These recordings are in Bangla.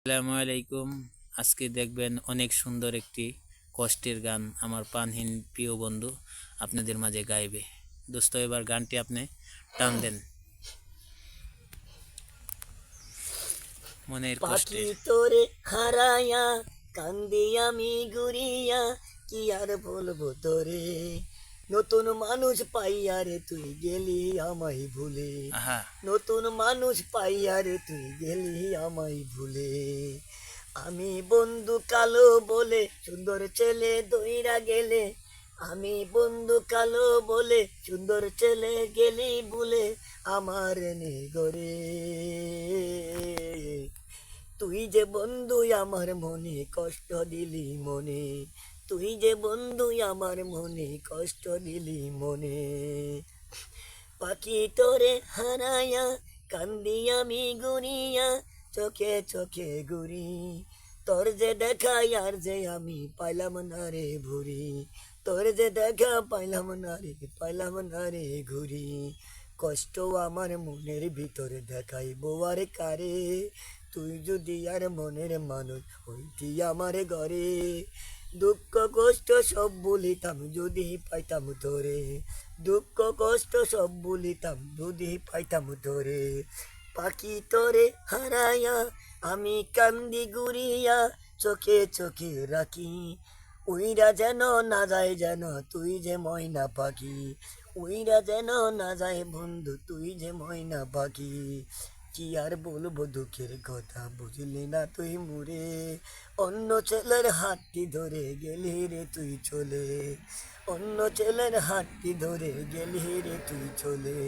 আসসালামু আলাইকুম। আজকে দেখবেন অনেক সুন্দর একটি কষ্টের গান আমার প্রাণহীন প্রিয় বন্ধু আপনাদের মাঝে গাইবে। দোস্ত, এবার গানটি আপনি টান দেন। মনের পাখি কষ্টের। তোরে হারায়া কান্দি আমি গুরিয়া, কি আর বলবো তোরে। নতুন মানুষ পাইয়া রে তুই গেলি আমায় ভুলে। আহা, নতুন মানুষ পাইয়া রে তুই গেলি আমায় ভুলে। আমি বন্ধু কালো বলে সুন্দর ছেলে দইরা গেলে। আমি বন্ধু কালো বলে সুন্দর ছেলে গেলি বলে আমার নে গরে। তুই যে বন্ধু আমার মনে কষ্ট দিলি মনে। তুই যে বন্ধু আমার মনে কষ্ট দিলি মনে। পাখি তোরে হারায়া কান্দি আমি গুনিয়া, চোখে চোখে ঘুরি। তোর যে দেখা আর যে আমি পাইলাম না রে ভুরি। তোর যে দেখা পাইলাম না রে ঘুরি। কষ্ট আমার মনের ভিতরে দেখাইবো আর কারে। তুই যদি আর মনের মানুষ হইতি আমার ঘরে। দুঃখ কষ্ট সব বলিতাম যদি পাইতাম তোরে। দুঃখ কষ্ট সব বলিতাম যদি পাইতাম তোরে। পাখি তোরে হারায়া আমি কান্দি গুরিয়া, চোখে চোখে রাখি। উইরা যেন না যায় যেন তুই যে ময়না পাখি। উইরা যেন না যায় বন্ধু তুই যে ময়না পাখি। কি আর বলবো দুঃখের কথা বুঝলি না তুই মুরে। অন্য ছেলের হাতটি ধরে গেলি রে তুই চলে। অন্য ছেলের হাতটি ধরে গেলি রে তুই চলে।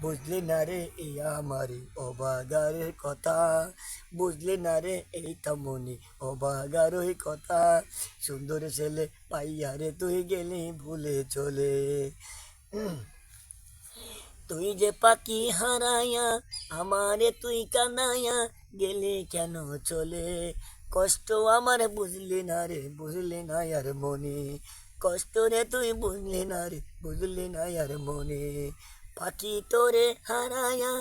বুঝলি না রে এই আমার অবাগারের কথা। বুঝলি না রে এই তেমনি অবাগারই কথা। সুন্দর ছেলে পাইয়া রে তুই গেলি ভুলে চলে। তুই যে পাখি হারায়া আমারে তুই কানায়া, গেলে কেন চলে। কষ্ট আমার বুঝলি না রে বুঝলি না আর মনে। কষ্ট রে তুই বুঝলি না রে বুঝলি না আর মনে। পাখি তোরে হারায়া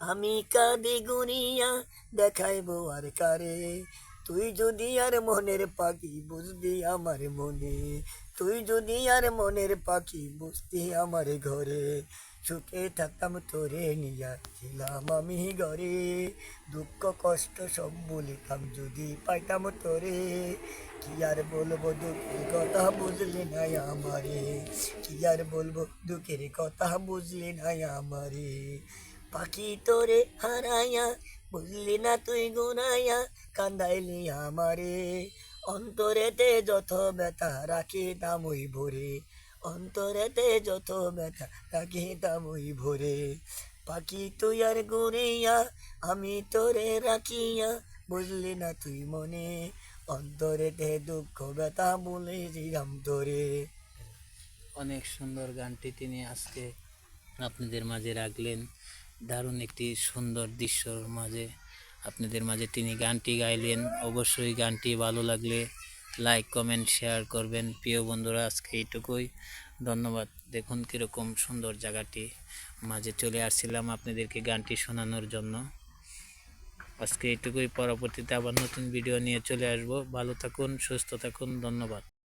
আমি কাঁদি গুনিয়া, দেখাইবো আর কারে। তুই যদি আর মনের পাখি বুঝবি আমার মনে। তুই যদি আর মনের পাখি বুঝতি আমার ঘরে। সুখে থাকতাম তোরে নিয়া ছিলাম আমি ঘরে। দুঃখ কষ্ট সব বলিতাম যদি পাইতাম তোরে। কি আর বলবো দুঃখের কথা বুঝলি না আমারে। কি আর বলবো দুঃখের কথা বুঝলি না আমারে। পাখি তোরে হারায়া বুঝলি না তুই গুনাইয়া, কান্দাইলি আমারে। অন্তরেতে যত ব্যথা রাখিতাম ওই ভরে। অন্তরেতে যত ব্যথা রাখিতাম ওই ভরে। পাখি তুই আর গুরিয়া আমি তোরে রাখিয়া, বুঝলি না তুই মনে। অন্তরেতে দুঃখ ব্যথা বলেছিলাম তোরে। অনেক সুন্দর গানটি তিনি আজকে আপনাদের মাঝে রাখলেন। দারুণ একটি সুন্দর দৃশ্যর মাঝে আপনাদের মাঝে তিনি গানটি গাইলেন। অবশ্যই গানটি ভালো লাগলে লাইক কমেন্ট শেয়ার করবেন। প্রিয় বন্ধুরা, আজকে এইটুকুই। ধন্যবাদ। দেখুন কীরকম সুন্দর জায়গাটি মাঝে চলে আসছিলাম আপনাদেরকে গানটি শোনানোর জন্য। আজকে এইটুকুই। পরবর্তীতে আবার নতুন ভিডিও নিয়ে চলে আসব। ভালো থাকুন, সুস্থ থাকুন। ধন্যবাদ।